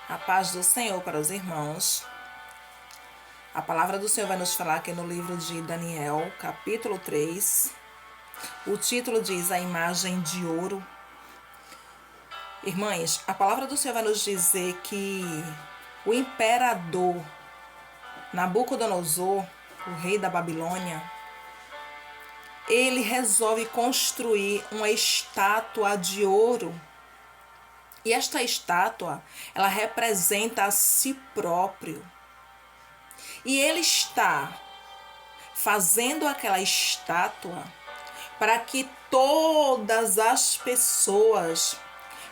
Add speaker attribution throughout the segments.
Speaker 1: A paz do Senhor para os irmãos. A palavra do Senhor vai nos falar aqui no livro de Daniel, capítulo 3. O título diz A Imagem de Ouro. Irmãs, a palavra do Senhor vai nos dizer que o imperador Nabucodonosor, o rei da Babilônia, ele resolve construir uma estátua de ouro. E esta estátua, ela representa a si próprio. E ele está fazendo aquela estátua para que todas as pessoas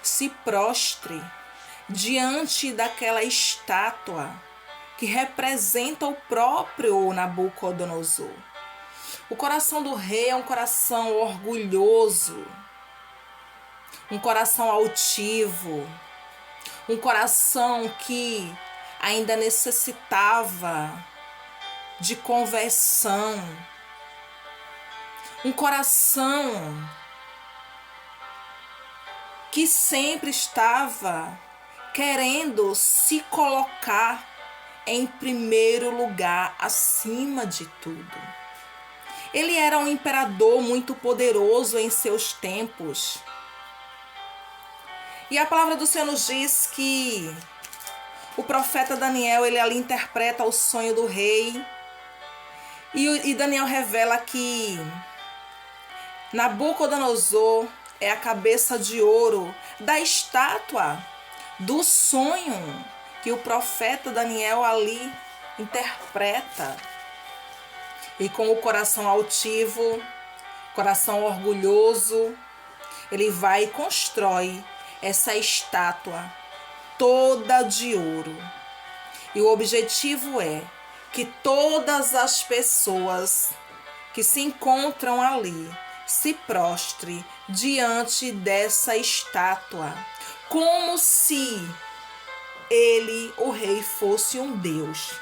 Speaker 1: se prostrem diante daquela estátua que representa o próprio Nabucodonosor. O coração do rei é um coração orgulhoso, um coração altivo, um coração que ainda necessitava de conversão, um coração que sempre estava querendo se colocar em primeiro lugar, acima de tudo. Ele era um imperador muito poderoso em seus tempos. E a palavra do Senhor nos diz que o profeta Daniel, ele ali interpreta o sonho do rei. E Daniel revela que Nabucodonosor é a cabeça de ouro da estátua do sonho que o profeta Daniel ali interpreta. E com o coração altivo, coração orgulhoso, ele vai e constrói essa estátua toda de ouro. E o objetivo é que todas as pessoas que se encontram ali se prostrem diante dessa estátua, como se ele, o rei, fosse um Deus.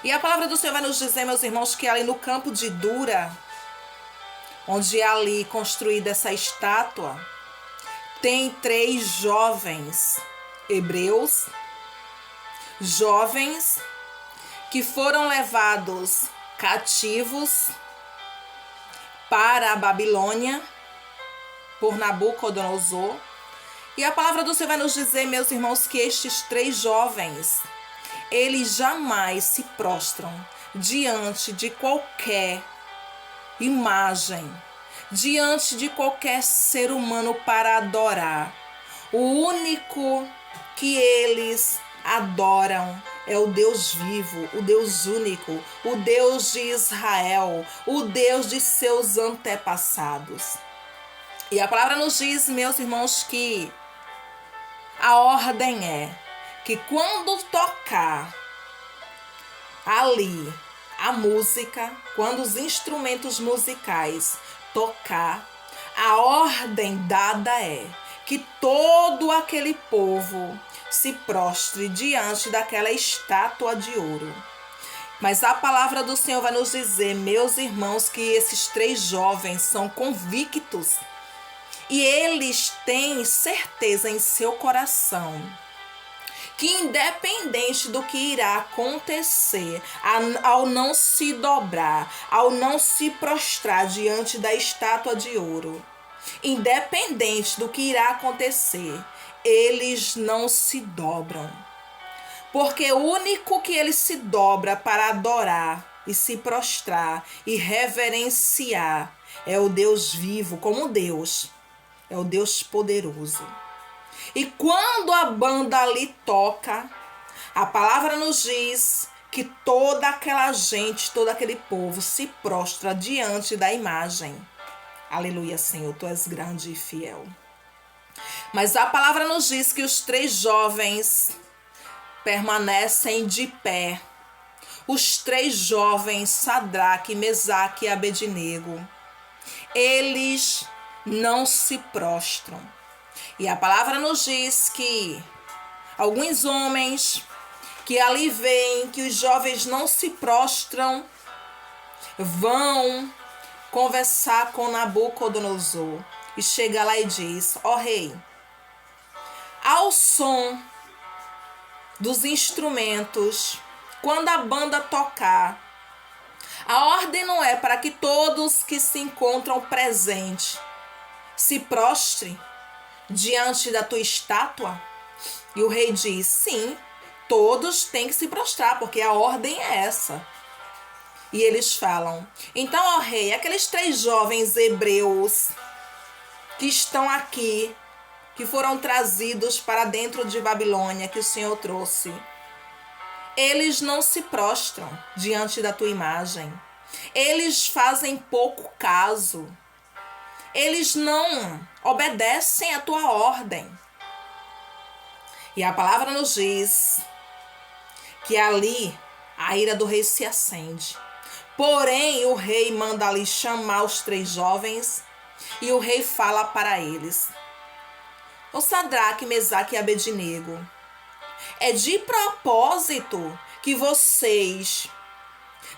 Speaker 1: E a palavra do Senhor vai nos dizer, meus irmãos, que ali no campo de Dura, onde é ali construída essa estátua, tem 3 jovens hebreus, jovens que foram levados cativos para a Babilônia por Nabucodonosor. E a palavra do Senhor vai nos dizer, meus irmãos, que estes 3 jovens, eles jamais se prostram diante de qualquer imagem, diante de qualquer ser humano para adorar. O único que eles adoram é o Deus vivo, o Deus único, o Deus de Israel, o Deus de seus antepassados. E a palavra nos diz, meus irmãos, que a ordem é que quando tocar ali a música, quando os instrumentos musicais tocar, a ordem dada é que todo aquele povo se prostre diante daquela estátua de ouro. Mas a palavra do Senhor vai nos dizer, meus irmãos, que esses 3 jovens são convictos e eles têm certeza em seu coração que independente do que irá acontecer, ao não se dobrar, ao não se prostrar diante da estátua de ouro, independente do que irá acontecer, eles não se dobram. Porque o único que ele se dobra para adorar e se prostrar e reverenciar é o Deus vivo, como Deus, é o Deus poderoso. E quando a banda ali toca, a palavra nos diz que toda aquela gente, todo aquele povo se prostra diante da imagem. Aleluia, Senhor, tu és grande e fiel. Mas a palavra nos diz que os 3 jovens permanecem de pé. Os 3 jovens, Sadraque, Mesaque e Abednego, eles não se prostram. E a palavra nos diz que alguns homens que ali veem que os jovens não se prostram, vão conversar com Nabucodonosor. E chega lá e diz, ó rei, ao som dos instrumentos, quando a banda tocar, a ordem não é para que todos que se encontram presentes se prostrem diante da tua estátua? E o rei diz: sim, todos têm que se prostrar, porque a ordem é essa. E eles falam: então, ó rei, aqueles 3 jovens hebreus que estão aqui, que foram trazidos para dentro de Babilônia, que o Senhor trouxe, eles não se prostram diante da tua imagem. Eles fazem pouco caso. Eles não obedecem à tua ordem. E a palavra nos diz que ali a ira do rei se acende. Porém, o rei manda ali chamar os 3 jovens e o rei fala para eles: ô Sadraque, Mesaque e Abednego, é de propósito que vocês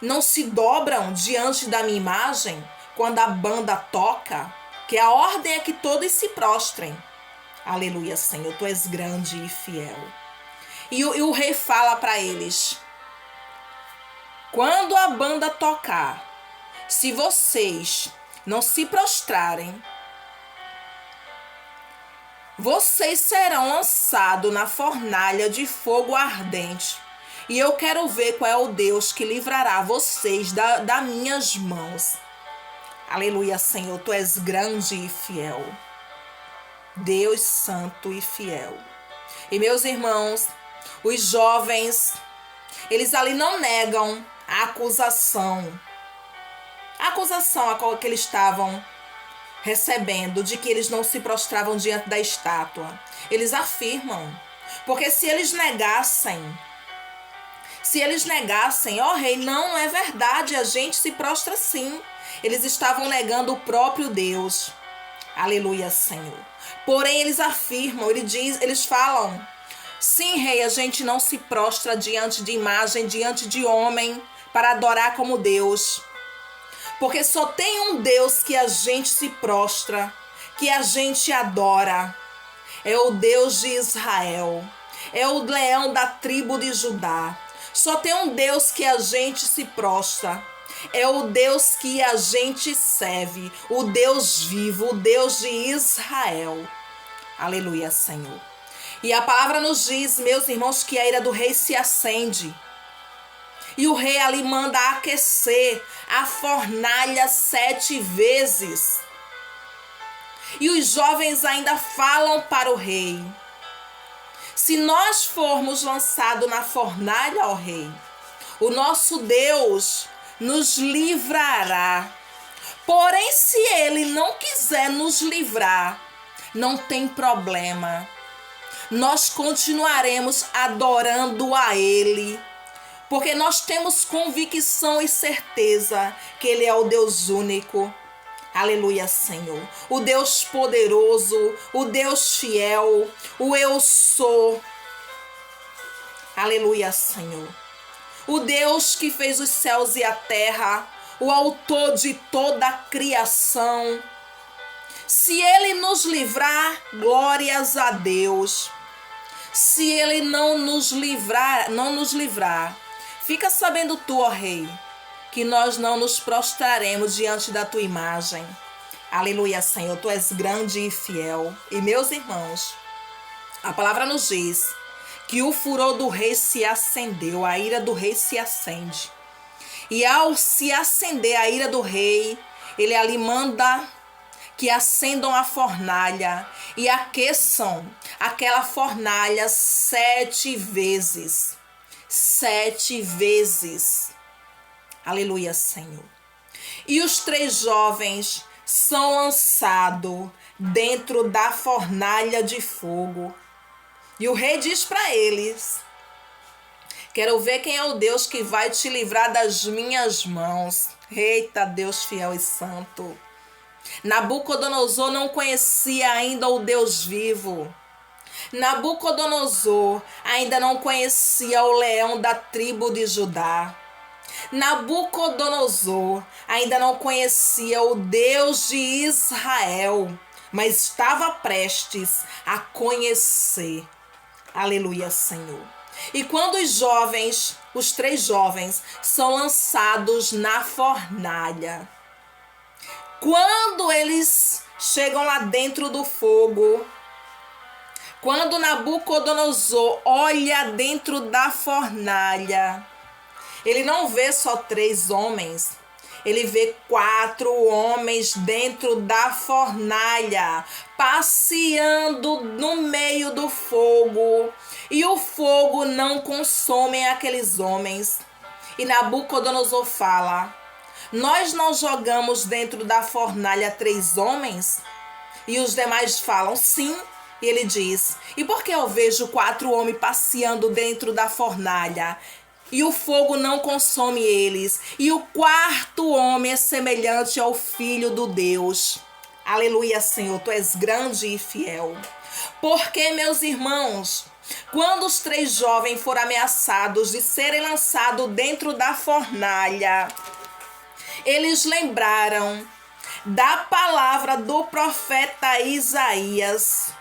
Speaker 1: não se dobram diante da minha imagem quando a banda toca? Que a ordem é que todos se prostrem. Aleluia, Senhor, tu és grande e fiel. E o rei fala para eles: quando a banda tocar, se vocês não se prostrarem, vocês serão lançados na fornalha de fogo ardente. E eu quero ver qual é o Deus que livrará vocês das minhas mãos. Aleluia, Senhor, tu és grande e fiel. Deus santo e fiel. E meus irmãos, os jovens, eles ali não negam a acusação. A acusação que eles estavam recebendo de que eles não se prostravam diante da estátua. Eles afirmam. Porque se eles negassem, ó rei, não é verdade, a gente se prostra sim. Eles estavam negando o próprio Deus. Aleluia, Senhor. Porém, eles afirmam, eles falam: sim, rei, a gente não se prostra diante de imagem, diante de homem, para adorar como Deus. Porque só tem um Deus que a gente se prostra, que a gente adora. É o Deus de Israel. É o leão da tribo de Judá. Só tem um Deus que a gente se prostra. É o Deus que a gente serve. O Deus vivo, o Deus de Israel. Aleluia, Senhor. E a palavra nos diz, meus irmãos, que a ira do rei se acende. E o rei ali manda aquecer a fornalha 7 vezes. E os jovens ainda falam para o rei: se nós formos lançados na fornalha, ó rei, o nosso Deus nos livrará. Porém, se ele não quiser nos livrar, não tem problema. Nós continuaremos adorando a ele. Porque nós temos convicção e certeza que ele é o Deus único. Aleluia, Senhor. O Deus poderoso, o Deus fiel, o eu sou. Aleluia, Senhor. O Deus que fez os céus e a terra, o autor de toda a criação. Se ele nos livrar, glórias a Deus. Se ele não nos livrar, fica sabendo tu, ó rei, que nós não nos prostraremos diante da tua imagem. Aleluia, Senhor, tu és grande e fiel. E meus irmãos, a palavra nos diz que o furor do rei se acendeu, a ira do rei se acende. E ao se acender a ira do rei, ele ali manda que acendam a fornalha e aqueçam aquela fornalha 7 vezes. 7 vezes. Aleluia, Senhor. E os 3 jovens são lançados dentro da fornalha de fogo. E o rei diz para eles: quero ver quem é o Deus que vai te livrar das minhas mãos. Eita, Deus fiel e santo. Nabucodonosor não conhecia ainda o Deus vivo. Nabucodonosor ainda não conhecia o leão da tribo de Judá. Nabucodonosor ainda não conhecia o Deus de Israel, mas estava prestes a conhecer. Aleluia, Senhor. E quando os 3 jovens, são lançados na fornalha. Quando eles chegam lá dentro do fogo, quando Nabucodonosor olha dentro da fornalha, ele não vê só 3 homens, ele vê 4 homens dentro da fornalha, passeando no meio do fogo, e o fogo não consome aqueles homens. E Nabucodonosor fala: nós não jogamos dentro da fornalha 3 homens? E os demais falam: sim. E ele diz: e por que eu vejo 4 homens passeando dentro da fornalha e o fogo não consome eles? E o 4º homem é semelhante ao Filho do Deus. Aleluia, Senhor, tu és grande e fiel. Porque, meus irmãos, quando os 3 jovens foram ameaçados de serem lançados dentro da fornalha, eles lembraram da palavra do profeta Isaías.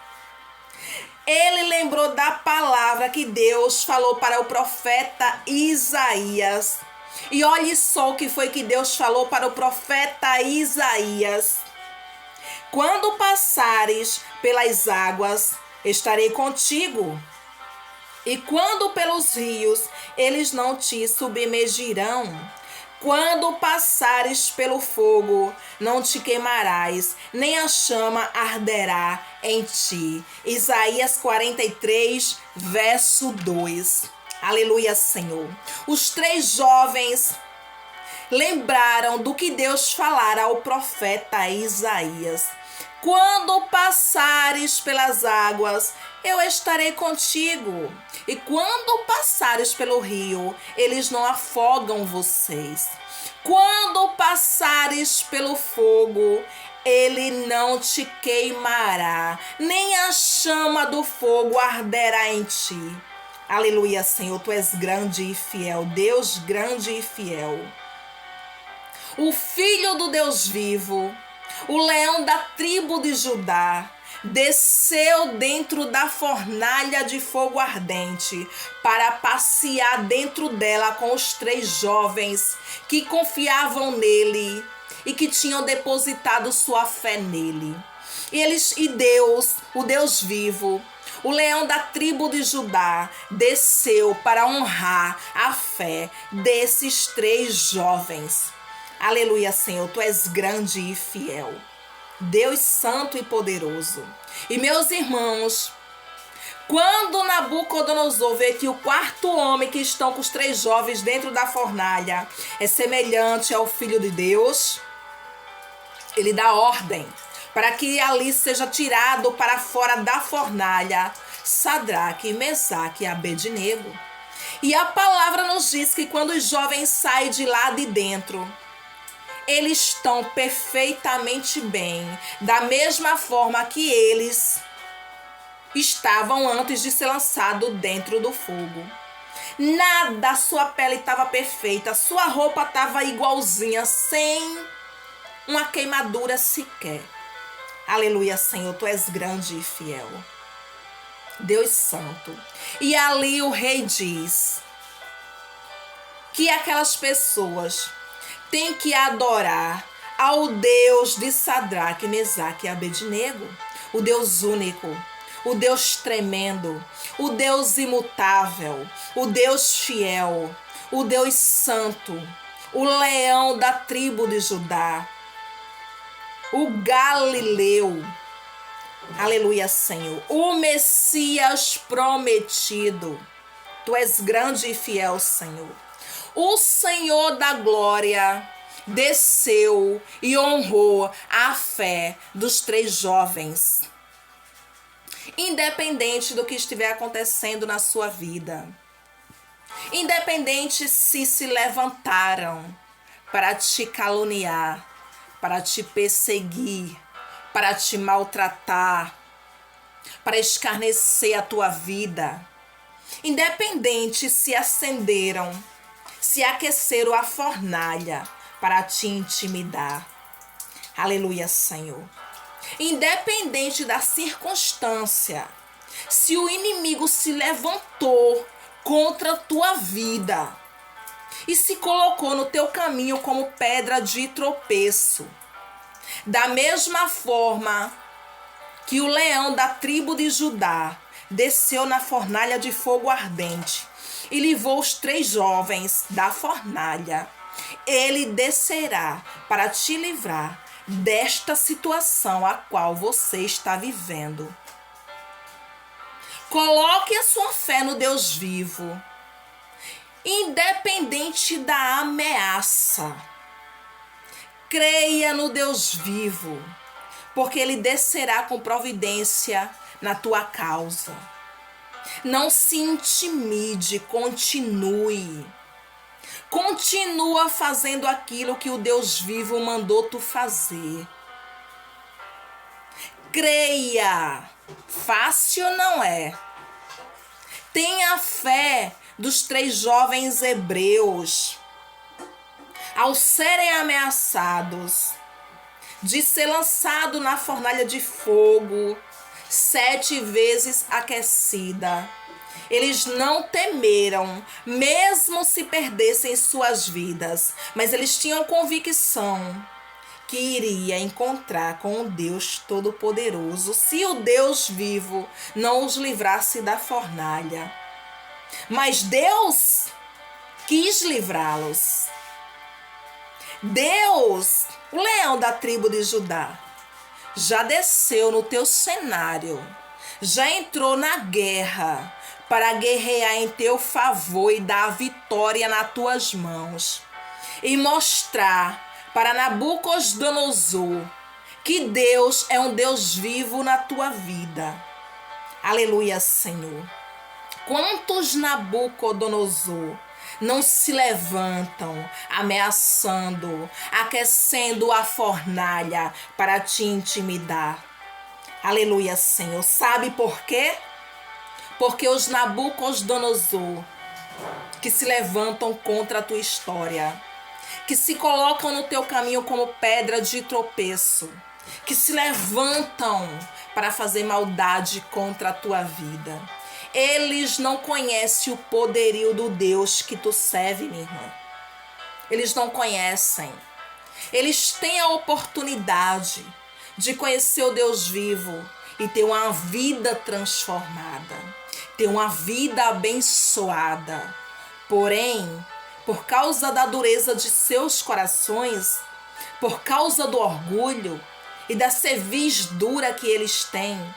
Speaker 1: Ele lembrou da palavra que Deus falou para o profeta Isaías. E olhe só o que foi que Deus falou para o profeta Isaías: quando passares pelas águas, estarei contigo. E quando pelos rios, eles não te submergirão. Quando passares pelo fogo, não te queimarás, nem a chama arderá em ti. Isaías 43, verso 2. Aleluia, Senhor. Os 3 jovens lembraram do que Deus falara ao profeta Isaías: quando passares pelas águas, eu estarei contigo. E quando passares pelo rio, eles não afogam vocês. Quando passares pelo fogo, ele não te queimará, nem a chama do fogo arderá em ti. Aleluia, Senhor, tu és grande e fiel, Deus grande e fiel. O Filho do Deus vivo, o leão da tribo de Judá, desceu dentro da fornalha de fogo ardente para passear dentro dela com os 3 jovens que confiavam nele e que tinham depositado sua fé nele. E Deus, o Deus vivo, o leão da tribo de Judá, desceu para honrar a fé desses 3 jovens. Aleluia, Senhor, tu és grande e fiel, Deus santo e poderoso. E meus irmãos, quando Nabucodonosor vê que o 4º homem que estão com os 3 jovens dentro da fornalha é semelhante ao Filho de Deus, ele dá ordem para que ali seja tirado para fora da fornalha Sadraque, Mesaque e Abednego. E a palavra nos diz que quando os jovens saem de lá de dentro, eles estão perfeitamente bem, da mesma forma que eles estavam antes de ser lançado dentro do fogo. Nada, sua pele estava perfeita, sua roupa estava igualzinha, sem uma queimadura sequer. Aleluia, Senhor, tu és grande e fiel, Deus santo. E ali o rei diz que aquelas pessoas têm que adorar ao Deus de Sadraque, Mesaque e Abednego, o Deus único, o Deus tremendo, o Deus imutável, o Deus fiel, o Deus santo, o leão da tribo de Judá, o Galileu. Aleluia, Senhor, o Messias prometido. Tu és grande e fiel, Senhor. O Senhor da glória desceu e honrou a fé dos 3 jovens. Independente do que estiver acontecendo na sua vida, independente se levantaram para te caluniar, para te perseguir, para te maltratar, para escarnecer a tua vida, independente se acenderam, se aqueceram a fornalha para te intimidar. Aleluia, Senhor. Independente da circunstância, se o inimigo se levantou contra a tua vida e se colocou no teu caminho como pedra de tropeço. Da mesma forma que o leão da tribo de Judá desceu na fornalha de fogo ardente e livrou os 3 jovens da fornalha, ele descerá para te livrar desta situação a qual você está vivendo. Coloque a sua fé no Deus vivo, independente da ameaça. Creia no Deus vivo, porque ele descerá com providência na tua causa. Não se intimide, continue. Continua fazendo aquilo que o Deus vivo mandou tu fazer. Creia. Fácil não é. Tenha fé dos 3 jovens hebreus. Ao serem ameaçados de ser lançado na fornalha de fogo 7 vezes aquecida, eles não temeram, mesmo se perdessem suas vidas, mas eles tinham convicção que iria encontrar com o Deus Todo-Poderoso se o Deus vivo não os livrasse da fornalha. Mas Deus quis livrá-los. Deus, o leão da tribo de Judá, já desceu no teu cenário, já entrou na guerra para guerrear em teu favor e dar a vitória nas tuas mãos e mostrar para Nabucodonosor que Deus é um Deus vivo na tua vida. Aleluia, Senhor. Quantos Nabucodonosor não se levantam ameaçando, aquecendo a fornalha para te intimidar? Aleluia, Senhor. Sabe por quê? Porque os Nabucodonosor que se levantam contra a tua história, que se colocam no teu caminho como pedra de tropeço, que se levantam para fazer maldade contra a tua vida, eles não conhecem o poderio do Deus que tu serve, minha irmã. Eles não conhecem. Eles têm a oportunidade de conhecer o Deus vivo e ter uma vida transformada, ter uma vida abençoada. Porém, por causa da dureza de seus corações, por causa do orgulho e da cerviz dura que eles têm,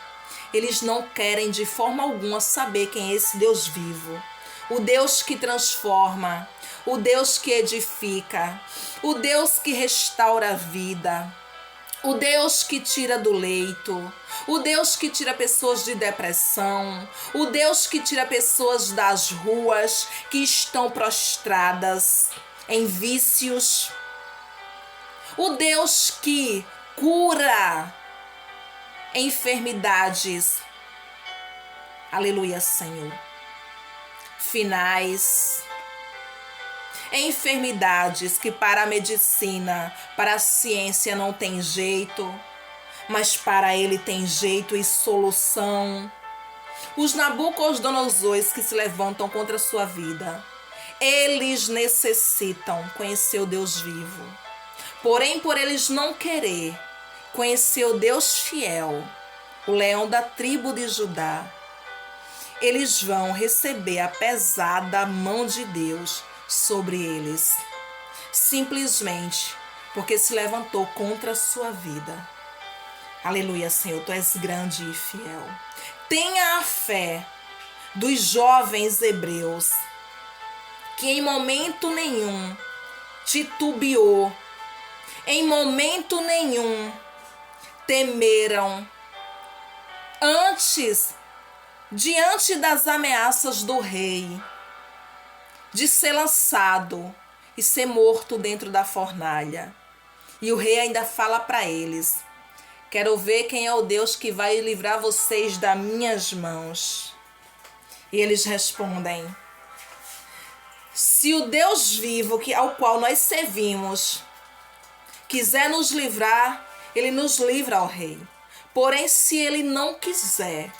Speaker 1: eles não querem de forma alguma saber quem é esse Deus vivo. O Deus que transforma, o Deus que edifica, o Deus que restaura a vida, o Deus que tira do leito, o Deus que tira pessoas de depressão, o Deus que tira pessoas das ruas que estão prostradas em vícios, o Deus que cura enfermidades. Aleluia, Senhor. Finais. Enfermidades que para a medicina, para a ciência não tem jeito, mas para ele tem jeito e solução. Os Nabucodonosores que se levantam contra a sua vida, eles necessitam conhecer o Deus vivo. Porém, por eles não querer conhecer o Deus fiel, o leão da tribo de Judá, eles vão receber a pesada mão de Deus sobre eles, simplesmente porque se levantou contra a sua vida. Aleluia, Senhor, tu és grande e fiel. Tenha a fé dos jovens hebreus, que em momento nenhum titubeou, em momento nenhum temeram, diante das ameaças do rei, de ser lançado e ser morto dentro da fornalha. E o rei ainda fala para eles: quero ver quem é o Deus que vai livrar vocês das minhas mãos. E eles respondem: se o Deus vivo ao qual nós servimos quiser nos livrar, ele nos livra, ó rei. Porém, se ele não quiser,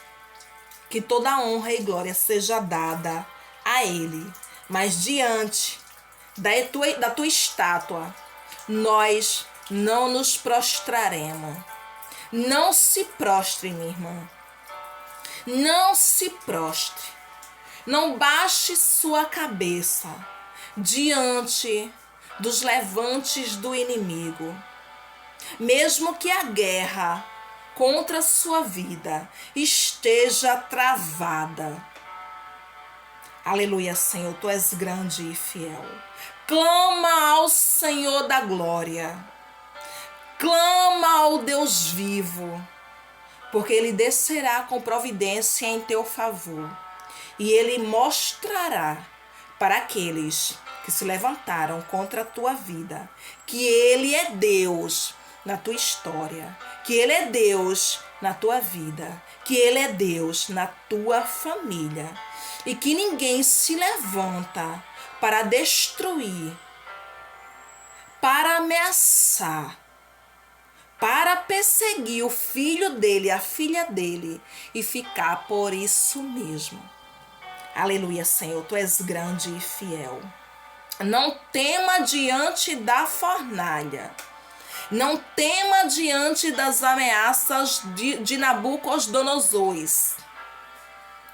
Speaker 1: que toda honra e glória seja dada a ele. Mas diante da tua estátua, nós não nos prostraremos. Não se prostre, minha irmã. Não se prostre. Não baixe sua cabeça diante dos levantes do inimigo. Mesmo que a guerra contra a sua vida esteja travada. Aleluia, Senhor, tu és grande e fiel. Clama ao Senhor da glória. Clama ao Deus vivo, porque Ele descerá com providência em teu favor. E Ele mostrará para aqueles que se levantaram contra a tua vida que Ele é Deus na tua história, que Ele é Deus na tua vida, que Ele é Deus na tua família, e que ninguém se levanta para destruir, para ameaçar, para perseguir o filho dele, a filha dele, e ficar por isso mesmo. Aleluia, Senhor, tu és grande e fiel. Não tema diante da fornalha. Não tema diante das ameaças de Nabucodonosor.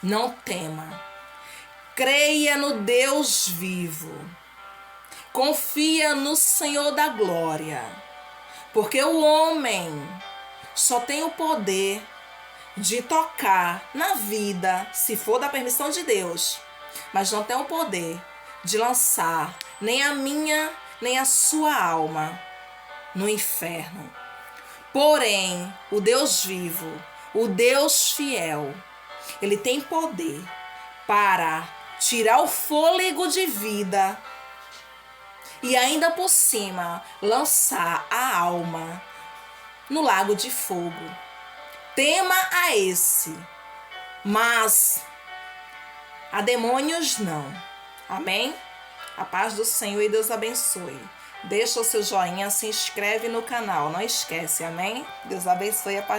Speaker 1: Não tema. Creia no Deus vivo. Confia no Senhor da glória. Porque o homem só tem o poder de tocar na vida, se for da permissão de Deus, mas não tem o poder de lançar nem a minha, nem a sua alma no inferno. Porém, o Deus vivo, o Deus fiel, Ele tem poder para tirar o fôlego de vida e ainda por cima lançar a alma no lago de fogo. Tema a esse, mas a demônios não. Amém? A paz do Senhor e Deus abençoe. Deixa o seu joinha, se inscreve no canal, não esquece, amém? Deus abençoe, a paz